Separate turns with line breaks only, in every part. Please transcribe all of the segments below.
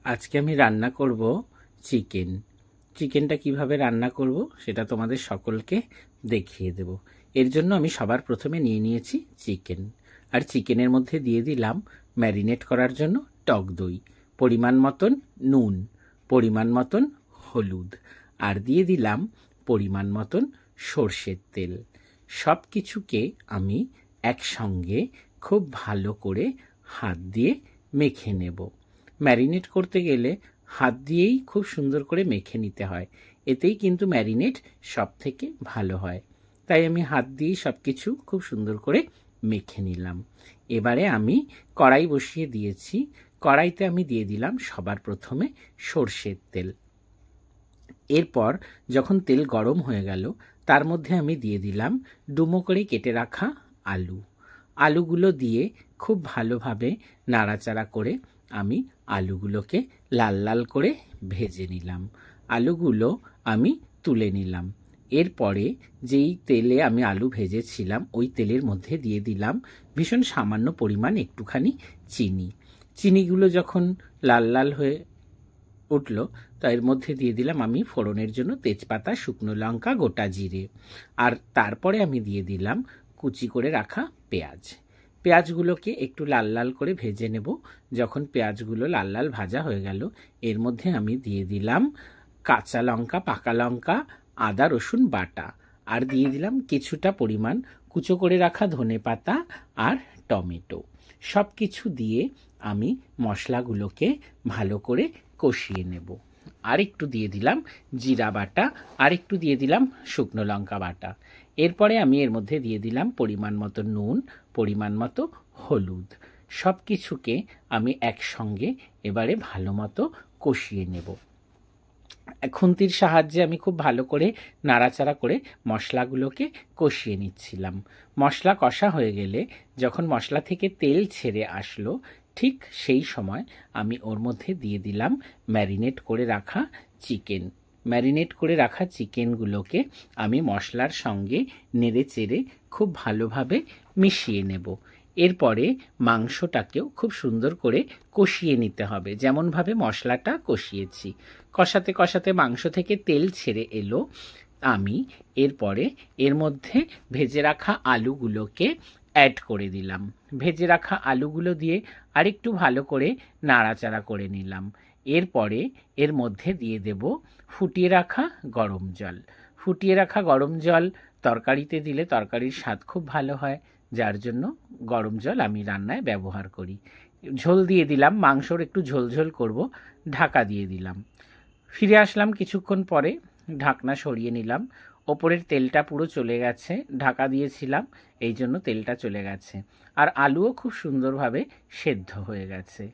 আজকে আমি রান্না করব চিকেন। চিকেনটা কিভাবে রান্না করব সেটা তোমাদের সকলকে দেখিয়ে দেব। এর জন্য আমি সবার প্রথমে নিয়ে নিয়েছি চিকেন, আর চিকেনের মধ্যে দিয়ে দিলাম ম্যারিনেট করার জন্য টক দই, পরিমাণ মতন নুন, পরিমাণ মতন হলুদ, আর দিয়ে দিলাম পরিমাণ মতন সর্ষের তেল। সব কিছুকে আমি একসঙ্গে খুব ভালো করে হাত দিয়ে মেখে নেব। ম্যারিনেট করতে গেলে হাত দিয়েই খুব সুন্দর করে মেখে নিতে হয়, এতেই কিন্তু ম্যারিনেট সব থেকে ভালো হয়। তাই আমি হাত দিয়েই সব কিছু খুব সুন্দর করে মেখে নিলাম। এবারে আমি কড়াই বসিয়ে দিয়েছি। কড়াইতে আমি দিয়ে দিলাম সবার প্রথমে সর্ষের তেল। এরপর যখন তেল গরম হয়ে গেল, তার মধ্যে আমি দিয়ে দিলাম ডুমো করে কেটে রাখা আলু। আলুগুলো দিয়ে খুব ভালোভাবে নাড়াচাড়া করে আমি আলুগুলোকে লাল লাল করে ভেজে নিলাম। আলুগুলো আমি তুলে নিলাম। এরপরে যেই তেলে আমি আলু ভেজেছিলাম ওই তেলের মধ্যে দিয়ে দিলাম ভীষণ সামান্য পরিমাণ একটুখানি চিনি। চিনিগুলো যখন লাল লাল হয়ে উঠল, তো এর মধ্যে দিয়ে দিলাম আমি ফোড়নের জন্য তেজপাতা, শুকনো লঙ্কা, গোটা জিরে, আর তারপরে আমি দিয়ে দিলাম কুচি করে রাখা পেঁয়াজ। পেঁয়াজগুলোকে একটু লাল লাল করে ভেজে নেব। যখন পেঁয়াজগুলো লাল লাল ভাজা হয়ে গেল, এর মধ্যে আমি দিয়ে দিলাম কাঁচা লঙ্কা, পাকা লঙ্কা, আদা রসুন বাটা, আর দিয়ে দিলাম কিছুটা পরিমাণ কুচো করে রাখা ধনেপাতা আর টমেটো। সব কিছু দিয়ে আমি মশলাগুলোকে ভালো করে কষিয়ে নেব। আর একটু দিয়ে দিলাম জিরা বাটা, আর একটু দিয়ে দিলাম শুকনো লঙ্কা বাটা। এরপরে আমি এর মধ্যে দিয়ে দিলাম পরিমাণ মতো নুন, পরিমাণ মতো হলুদ। সব কিছুকে আমি একসঙ্গে এবারে ভালো মতো কষিয়ে নেব। খুন্তির সাহায্যে আমি খুব ভালো করে নাড়াচাড়া করে মশলাগুলোকে কষিয়ে নিচ্ছিলাম। মশলা কষা হয়ে গেলে যখন মশলা থেকে তেল ছেড়ে আসলো, ঠিক সেই সময় আমি ওর মধ্যে দিয়ে দিলাম ম্যারিনেট করে রাখা চিকেন। ম্যারিনেট করে রাখা চিকেনগুলোকে আমি মশলার সঙ্গে নেড়ে চেড়ে খুব ভালোভাবে মিশিয়ে নেব। এরপরে মাংসটাকেও খুব সুন্দর করে কষিয়ে নিতে হবে, যেমনভাবে মশলাটা কষিয়েছি। কষাতে কষাতে মাংস থেকে তেল ছেড়ে এলো। আমি এরপরে এর মধ্যে ভেজে রাখা আলুগুলোকে অ্যাড করে দিলাম। ভেজে রাখা আলুগুলো দিয়ে আরেকটু ভালো করে নাড়াচাড়া করে নিলাম। এরপরে এর মধ্যে দিয়ে দেব ফুটিয়ে রাখা গরম জল। ফুটিয়ে রাখা গরম জল তরকারিতে দিলে তরকারির স্বাদ খুব ভালো হয়, যার জন্য গরম জল আমি রান্নায় ব্যবহার করি। ঝোল দিয়ে দিলাম, মাংসর একটু ঝোলঝোল করব, ঢাকা দিয়ে দিলাম। ফিরে আসলাম কিছুক্ষণ পরে, ঢাকনা সরিয়ে নিলাম। ওপরের তেলটা পুরো চলে গেছে, ঢাকা দিয়েছিলাম এই জন্য তেলটা চলে গেছে, আর আলুও খুব সুন্দরভাবে সেদ্ধ হয়ে গেছে।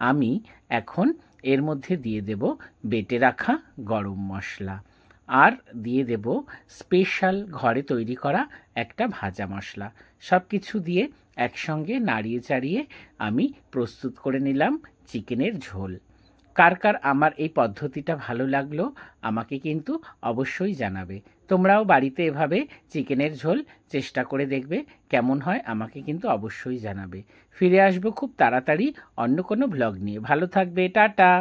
আমি এখন এর মধ্যে দিয়ে দেব বেটে রাখা গরম মশলা, আর দিয়ে দেব স্পেশাল ঘরে তৈরি করা একটা ভাজা মশলা। সব কিছু দিয়ে একসঙ্গে নাড়িয়ে চাড়িয়ে আমি প্রস্তুত করে নিলাম চিকেনের ঝোল। কার কার আমার এই পদ্ধতিটা ভালো লাগলো আমাকে কিন্তু অবশ্যই জানাবে। তোমরাও বাড়িতে এভাবে চিকেনের ঝোল চেষ্টা করে দেখবে, কেমন হয় আমাকে কিন্তু অবশ্যই জানাবে। ফিরে আসবো খুব তাড়াতাড়ি অন্য কোনো ভ্লগ নিয়ে। ভালো থাকবে, টাটা।